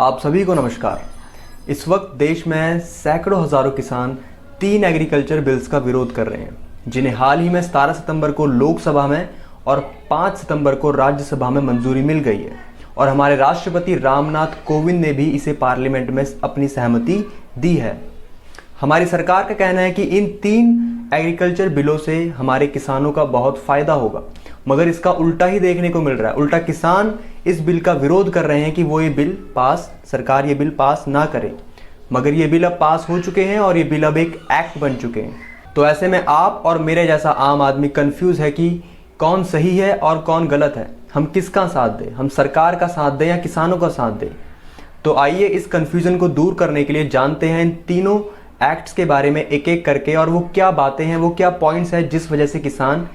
आप सभी को नमस्कार। इस वक्त देश में सैकड़ों हज़ारों किसान 3 एग्रीकल्चर बिल्स का विरोध कर रहे हैं, जिन्हें हाल ही में 17 सितंबर को लोकसभा में और 5 सितंबर को राज्यसभा में मंजूरी मिल गई है। और हमारे राष्ट्रपति रामनाथ कोविंद ने भी इसे पार्लियामेंट में अपनी सहमति दी है। हमारी सरकार का कहना है कि इन 3 एग्रीकल्चर बिलों से हमारे किसानों का बहुत फ़ायदा होगा, मगर इसका उल्टा ही देखने को मिल रहा है। उल्टा किसान इस बिल का विरोध कर रहे हैं कि वो सरकार ये बिल पास ना करे, मगर ये बिल अब पास हो चुके हैं और ये बिल अब एक एक्ट बन चुके हैं। तो ऐसे में आप और मेरे जैसा आम आदमी कंफ्यूज है कि कौन सही है और कौन गलत है, हम किसका साथ दें, हम सरकार का साथ दें या किसानों का साथ दें। तो आइए इस कन्फ्यूज़न को दूर करने के लिए जानते हैं इन तीनों एक्ट्स के बारे में एक एक करके, और वो क्या बातें हैं, वो क्या पॉइंट्स हैं जिस वजह से किसान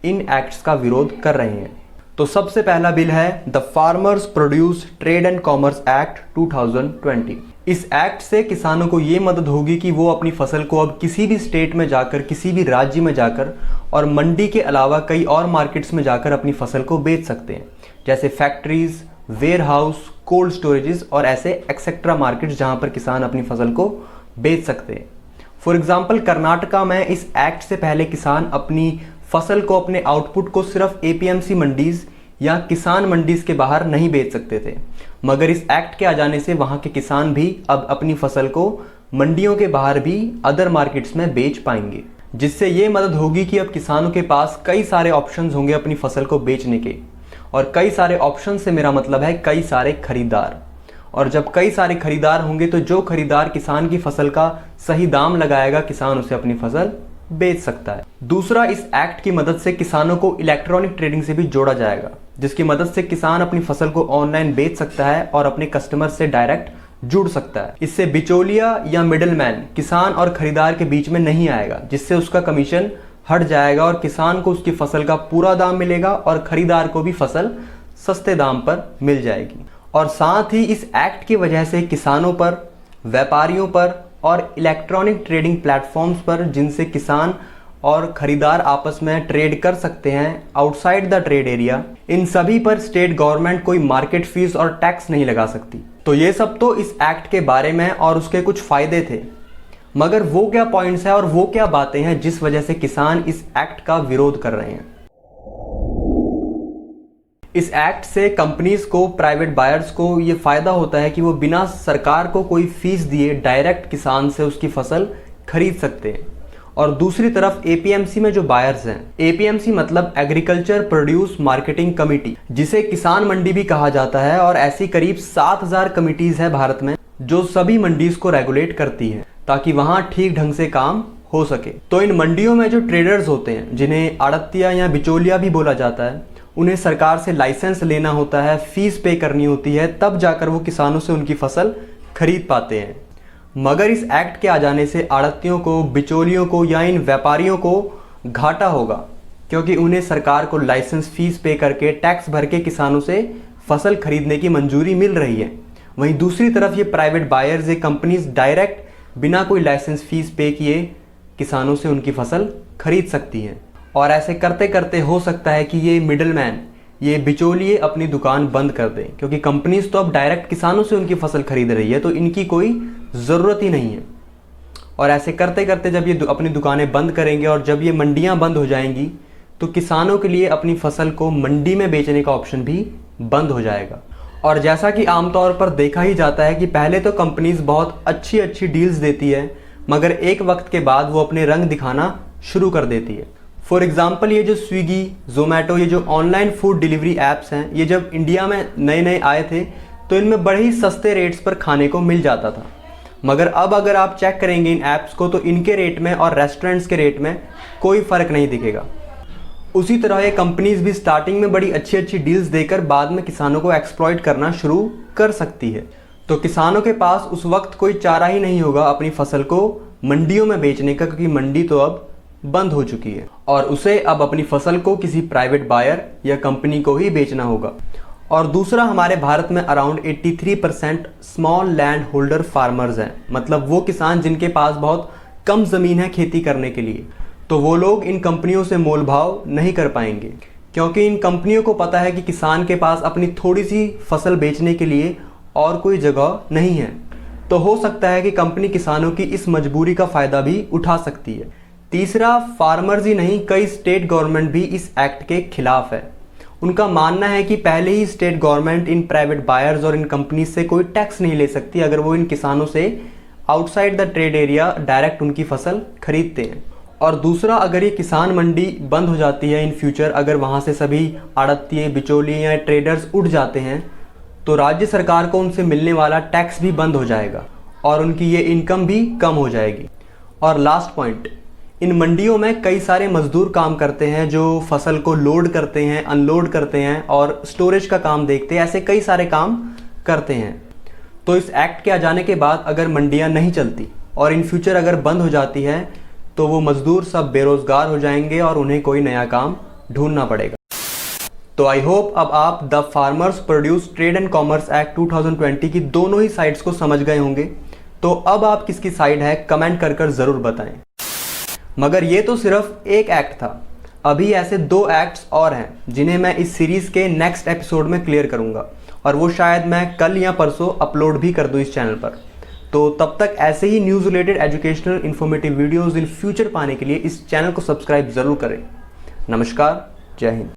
इन एक्ट्स का विरोध कर रहे हैं। तो सबसे पहला बिल है the farmers produce trade and commerce act 2020। इस एक्ट से किसानों को ये मदद होगी कि वो अपनी फसल को अब किसी भी स्टेट में जाकर, किसी भी राज्य में जाकर और मंडी के अलावा कई और मार्केट्स में जाकर अपनी फसल को बेच सकते हैं, जैसे factories, warehouse, cold storages और ऐसे एक्सेट्रा मार्केट्स जहां पर किसान अपनी फसल को बेच सकते हैं। फॉर एग्जाम्पल, कर्नाटका में इस एक्ट से पहले किसान अपनी फसल को, अपने आउटपुट को सिर्फ एपीएमसी मंडीज या किसान मंडीज के बाहर नहीं बेच सकते थे, मगर इस एक्ट के आ जाने से वहां के किसान भी अब अपनी फसल को मंडियों के बाहर भी अदर मार्केट्स में बेच पाएंगे, जिससे ये मदद होगी कि अब किसानों के पास कई सारे ऑप्शंस होंगे अपनी फसल को बेचने के। और कई सारे ऑप्शन से मेरा मतलब है कई सारे खरीदार। और जब कई सारे खरीदार होंगे तो जो खरीदार किसान की फसल का सही दाम लगाएगा, किसान उसे अपनी फसल बेच सकता है। दूसरा, इस एक्ट की मदद से किसानों को इलेक्ट्रॉनिक ट्रेडिंग से भी जोड़ा जाएगा, जिसकी मदद से किसान अपनी फसल को ऑनलाइन बेच सकता है और अपने कस्टमर से डायरेक्ट जुड़ सकता है। इससे बिचौलिया या मिडलमैन किसान और खरीदार के बीच में नहीं आएगा, जिससे उसका कमीशन हट जाएगा और किसान को उसकी फसल का पूरा दाम मिलेगा और खरीदार को भी फसल सस्ते दाम पर मिल जाएगी। और साथ ही इस एक्ट की वजह से किसानों पर, व्यापारियों पर और इलेक्ट्रॉनिक ट्रेडिंग प्लेटफॉर्म्स पर, जिनसे किसान और खरीदार आपस में ट्रेड कर सकते हैं आउटसाइड द ट्रेड एरिया, इन सभी पर स्टेट गवर्नमेंट कोई मार्केट फीस और टैक्स नहीं लगा सकती। तो ये सब तो इस एक्ट के बारे में और उसके कुछ फायदे थे, मगर वो क्या पॉइंट्स हैं और वो क्या बातें हैं जिस वजह से किसान इस एक्ट का विरोध कर रहे हैं। इस एक्ट से कंपनीज को, प्राइवेट बायर्स को ये फायदा होता है कि वो बिना सरकार को कोई फीस दिए डायरेक्ट किसान से उसकी फसल खरीद सकते हैं। और दूसरी तरफ एपीएमसी में जो बायर्स हैं, एपीएमसी मतलब एग्रीकल्चर प्रोड्यूस मार्केटिंग कमेटी, जिसे किसान मंडी भी कहा जाता है, और ऐसी करीब 7000 कमिटीज है भारत में जो सभी मंडीज को रेगुलेट करती है ताकि वहां ठीक ढंग से काम हो सके। तो इन मंडियों में जो ट्रेडर्स होते हैं, जिन्हें आड़तिया या बिचौलिया भी बोला जाता है, उन्हें सरकार से लाइसेंस लेना होता है, फीस पे करनी होती है, तब जाकर वो किसानों से उनकी फसल खरीद पाते हैं। मगर इस एक्ट के आ जाने से आड़तियों को, बिचौलियों को या इन व्यापारियों को घाटा होगा, क्योंकि उन्हें सरकार को लाइसेंस फीस पे करके, टैक्स भर के किसानों से फसल खरीदने की मंजूरी मिल रही है। वहीं दूसरी तरफ ये प्राइवेट बायर्स, ये कंपनीज डायरेक्ट बिना कोई लाइसेंस फीस पे किए किसानों से उनकी फसल खरीद सकती हैं। और ऐसे करते करते हो सकता है कि ये मिडलमैन, ये बिचौलिए अपनी दुकान बंद कर दें, क्योंकि कंपनीज तो अब डायरेक्ट किसानों से उनकी फसल खरीद रही है, तो इनकी कोई ज़रूरत ही नहीं है। और ऐसे करते करते जब ये अपनी दुकानें बंद करेंगे और जब ये मंडियां बंद हो जाएंगी, तो किसानों के लिए अपनी फसल को मंडी में बेचने का ऑप्शन भी बंद हो जाएगा। और जैसा कि आमतौर पर देखा ही जाता है कि पहले तो कंपनीज बहुत अच्छी अच्छी डील्स देती है, मगर एक वक्त के बाद वो अपने रंग दिखाना शुरू कर देती है। फॉर एग्जाम्पल, ये जो स्विगी, जोमेटो, ये जो ऑनलाइन फूड डिलीवरी ऐप्स हैं, ये जब इंडिया में नए नए आए थे तो इनमें बड़े ही सस्ते रेट्स पर खाने को मिल जाता था, मगर अब अगर आप चेक करेंगे इन ऐप्स को तो इनके रेट में और रेस्टोरेंट्स के रेट में कोई फ़र्क नहीं दिखेगा। उसी तरह ये कंपनीज भी स्टार्टिंग में बड़ी अच्छी अच्छी डील्स देकर बाद में किसानों को एक्सप्लॉइट करना शुरू कर सकती है। तो किसानों के पास उस वक्त कोई चारा ही नहीं होगा अपनी फसल को मंडियों में बेचने का, क्योंकि मंडी तो अब बंद हो चुकी है और उसे अब अपनी फसल को किसी प्राइवेट बायर या कंपनी को ही बेचना होगा। और दूसरा, हमारे भारत में around 83% small land holder farmers हैं, मतलब वो किसान जिनके पास बहुत कम ज़मीन है खेती करने के लिए। तो वो लोग इन कंपनियों से मोल भाव नहीं कर पाएंगे, क्योंकि इन कंपनियों को पता है कि किसान के पास अपनी थोड़ी सी फसल बेचने के लिए और कोई जगह नहीं है, तो हो सकता है कि कंपनी किसानों की इस मजबूरी का फ़ायदा भी उठा सकती है। तीसरा, फार्मर्स ही नहीं, कई स्टेट गवर्नमेंट भी इस एक्ट के खिलाफ है। उनका मानना है कि पहले ही स्टेट गवर्नमेंट इन प्राइवेट बायर्स और इन कंपनीज से कोई टैक्स नहीं ले सकती अगर वो इन किसानों से outside the trade area direct उनकी फसल खरीदते हैं। और दूसरा, अगर ये किसान मंडी बंद हो जाती है इन फ्यूचर, अगर वहाँ से सभी आड़तिये, बिचौलिए या ट्रेडर्स उठ जाते हैं, तो राज्य सरकार को उनसे मिलने वाला टैक्स भी बंद हो जाएगा और उनकी ये इनकम भी कम हो जाएगी। और लास्ट पॉइंट, इन मंडियों में कई सारे मजदूर काम करते हैं जो फसल को लोड करते हैं, अनलोड करते हैं और स्टोरेज का काम देखते हैं, ऐसे कई सारे काम करते हैं। तो इस एक्ट के आ जाने के बाद अगर मंडियां नहीं चलती और इन फ्यूचर अगर बंद हो जाती है तो वो मजदूर सब बेरोजगार हो जाएंगे और उन्हें कोई नया काम ढूंढना पड़ेगा। तो आई होप अब आप the farmers produce trade and commerce act 2020 की दोनों ही साइड्स को समझ गए होंगे। तो अब आप किसकी साइड है कमेंट कर ज़रूर बताएं। मगर ये तो सिर्फ एक एक्ट था, अभी ऐसे 2 एक्ट्स और हैं जिन्हें मैं इस सीरीज़ के नेक्स्ट एपिसोड में क्लियर करूँगा और वो शायद मैं कल या परसों अपलोड भी कर दूँ इस चैनल पर। तो तब तक ऐसे ही news related educational informative videos in future पाने के लिए इस चैनल को सब्सक्राइब ज़रूर करें। नमस्कार, जय हिंद।